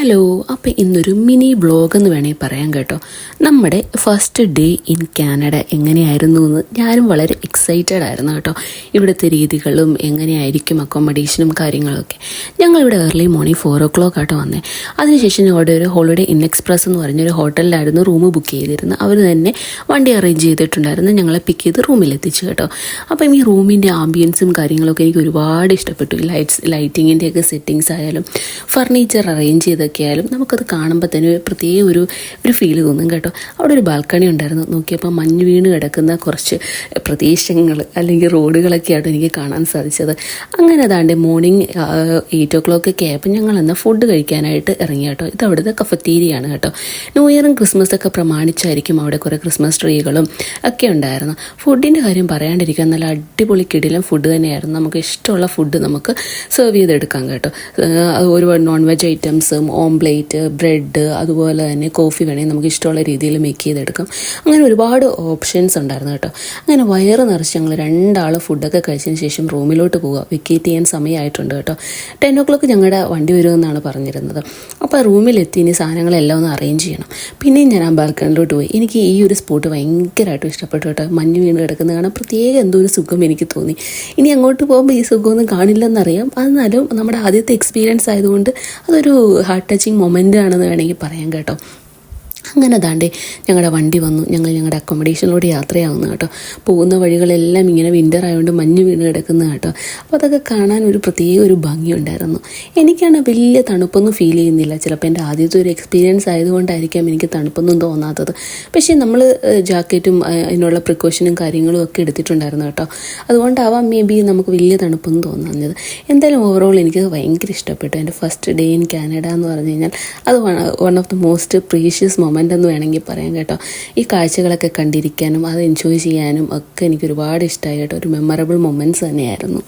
Hello, അപ്പോൾ ഇന്നൊരു mini vlog എന്ന് വേണമെങ്കിൽ പറയാം കേട്ടോ. നമ്മുടെ ഫസ്റ്റ് ഡേ ഇൻ കാനഡ എങ്ങനെയായിരുന്നു എന്ന് ഞാനും വളരെ എക്സൈറ്റഡ് ആയിരുന്നു കേട്ടോ. ഇവിടുത്തെ രീതികളും എങ്ങനെയായിരിക്കും അക്കോമഡേഷനും കാര്യങ്ങളൊക്കെ. ഞങ്ങളിവിടെ ഏർലി മോർണിംഗ് 4 o'clock ആട്ടോ വന്നേ. അതിനുശേഷം ഞങ്ങളുടെ ഒരു ഹോളിഡേ ഇൻ എക്സ്പ്രസ് എന്ന് പറഞ്ഞൊരു ഹോട്ടലിലായിരുന്നു റൂം ബുക്ക് ചെയ്തിരുന്നത്. അവർ തന്നെ വണ്ടി അറേഞ്ച് ചെയ്തിട്ടുണ്ടായിരുന്നു, ഞങ്ങളെ പിക്ക് ചെയ്ത് റൂമിലെത്തിച്ചു കേട്ടോ. അപ്പം ഈ റൂമിൻ്റെ ആംബിയൻസും കാര്യങ്ങളൊക്കെ എനിക്ക് ഒരുപാട് ഇഷ്ടപ്പെട്ടു. ലൈറ്റിങ്ങിൻ്റെയൊക്കെ സെറ്റിങ്സ് ആയാലും ഫർണിച്ചർ അറേഞ്ച് ചെയ്തൊക്കെ ആയാലും നമുക്കത് കാണുമ്പോൾ തന്നെ പ്രത്യേക ഒരു ഫീല് തോന്നും കേട്ടോ. അവിടെ ഒരു ബാൽക്കണി ഉണ്ടായിരുന്നു. നോക്കിയപ്പോൾ മഞ്ഞ് വീണ് കിടക്കുന്ന കുറച്ച് പ്രദേശങ്ങൾ അല്ലെങ്കിൽ റോഡുകളൊക്കെയാണ് എനിക്ക് കാണാൻ സാധിച്ചത്. അങ്ങനെ അതാണ്ട് മോർണിംഗ് 8 o'clock ഒക്കെ ആയപ്പോൾ ഞങ്ങൾ എന്നാൽ ഫുഡ് കഴിക്കാനായിട്ട് ഇറങ്ങി കേട്ടോ. ഇത് അവിടുത്തെ കഫറ്റീരിയാണ് കേട്ടോ. ന്യൂ ഇയറും ക്രിസ്മസൊക്കെ പ്രമാണിച്ചായിരിക്കും അവിടെ കുറേ ക്രിസ്മസ് ട്രീകളും ഒക്കെ ഉണ്ടായിരുന്നു. ഫുഡിൻ്റെ കാര്യം പറയാണ്ടിരിക്കാൻ നല്ല അടിപൊളി കിടിലം ഫുഡ് തന്നെയായിരുന്നു. നമുക്ക് ഇഷ്ടമുള്ള ഫുഡ് നമുക്ക് സെർവ് ചെയ്തെടുക്കാം കേട്ടോ. ഒരുപാട് നോൺ വെജ് ഐറ്റംസും ഓംപ്ലേറ്റ്, ബ്രെഡ്, അതുപോലെ തന്നെ കോഫി വേണമെങ്കിൽ നമുക്ക് ഇഷ്ടമുള്ള രീതിയിൽ മേക്ക് ചെയ്തെടുക്കാം. അങ്ങനെ ഒരുപാട് ഓപ്ഷൻസ് ഉണ്ടായിരുന്നു കേട്ടോ. അങ്ങനെ വയറ് നിറച്ച് ഞങ്ങൾ 2 ആൾ ഫുഡൊക്കെ കഴിച്ചതിന് ശേഷം റൂമിലോട്ട് പോവുക. വെക്കേറ്റ് ചെയ്യാൻ സമയമായിട്ടുണ്ട് കേട്ടോ. 10 o'clock ഞങ്ങളുടെ വണ്ടി വരുമെന്നാണ് പറഞ്ഞിരുന്നത്. അപ്പോൾ റൂമിലെത്തി ഇനി സാധനങ്ങളെല്ലാം ഒന്ന് അറേഞ്ച് ചെയ്യണം. പിന്നെയും ഞാൻ ആ ബാൽക്കണിലോട്ട് പോയി. എനിക്ക് ഈ ഒരു സ്പോട്ട് ഭയങ്കരമായിട്ടും ഇഷ്ടപ്പെട്ടു കേട്ടോ. മഞ്ഞ് വീണ് കിടക്കുന്നത് കാണാൻ പ്രത്യേക എന്തോ ഒരു സുഖം എനിക്ക് തോന്നി. ഇനി അങ്ങോട്ട് പോകുമ്പോൾ ഈ സുഖമൊന്നും കാണില്ലെന്നറിയാം. എന്നാലും നമ്മുടെ ആദ്യത്തെ എക്സ്പീരിയൻസ് ആയതുകൊണ്ട് അതൊരു ഹാർട്ട് ടച്ചിങ് മൊമെൻ്റ് ആണെന്ന് വേണമെങ്കിൽ പറയാം കേട്ടോ. അങ്ങനെ അതാണ്ട് ഞങ്ങളുടെ വണ്ടി വന്നു. ഞങ്ങളുടെ അക്കോമഡേഷനിലൂടെ യാത്രയാവുന്നു കേട്ടോ. പോകുന്ന വഴികളെല്ലാം ഇങ്ങനെ വിൻ്റർ ആയതുകൊണ്ട് മഞ്ഞ് വീണ് കിടക്കുന്ന കേട്ടോ. അപ്പോൾ അതൊക്കെ കാണാൻ ഒരു പ്രത്യേക ഒരു ഭംഗിയുണ്ടായിരുന്നു. എനിക്കാണ് വലിയ തണുപ്പൊന്നും ഫീൽ ചെയ്യുന്നില്ല. ചിലപ്പോൾ എൻ്റെ ആദ്യത്തെ ഒരു എക്സ്പീരിയൻസ് ആയതുകൊണ്ടായിരിക്കാം എനിക്ക് തണുപ്പൊന്നും തോന്നാത്തത്. പക്ഷേ നമ്മൾ ജാക്കറ്റും അതിനുള്ള പ്രിക്കോഷനും കാര്യങ്ങളും ഒക്കെ എടുത്തിട്ടുണ്ടായിരുന്നു കേട്ടോ. അതുകൊണ്ടാവാം മേ ബി നമുക്ക് വലിയ തണുപ്പൊന്നും തോന്നാഞ്ഞത്. എന്തായാലും ഓവറോൾ എനിക്ക് ഭയങ്കര ഇഷ്ടപ്പെട്ടു. എൻ്റെ ഫസ്റ്റ് ഡേ ഇൻ കാനഡ എന്ന് പറഞ്ഞു കഴിഞ്ഞാൽ അത് one of the most precious moment എന്ന് വേണമെങ്കിൽ പറയാം കേട്ടോ. ഈ കാഴ്ചകളൊക്കെ കണ്ടിരിക്കാനും അത് എൻജോയ് ചെയ്യാനും ഒക്കെ എനിക്ക് ഒരുപാട് ഇഷ്ടമായി കേട്ടോ. ഒരു മെമ്മറബിൾ മൊമെൻറ്റ്സ് തന്നെയായിരുന്നു.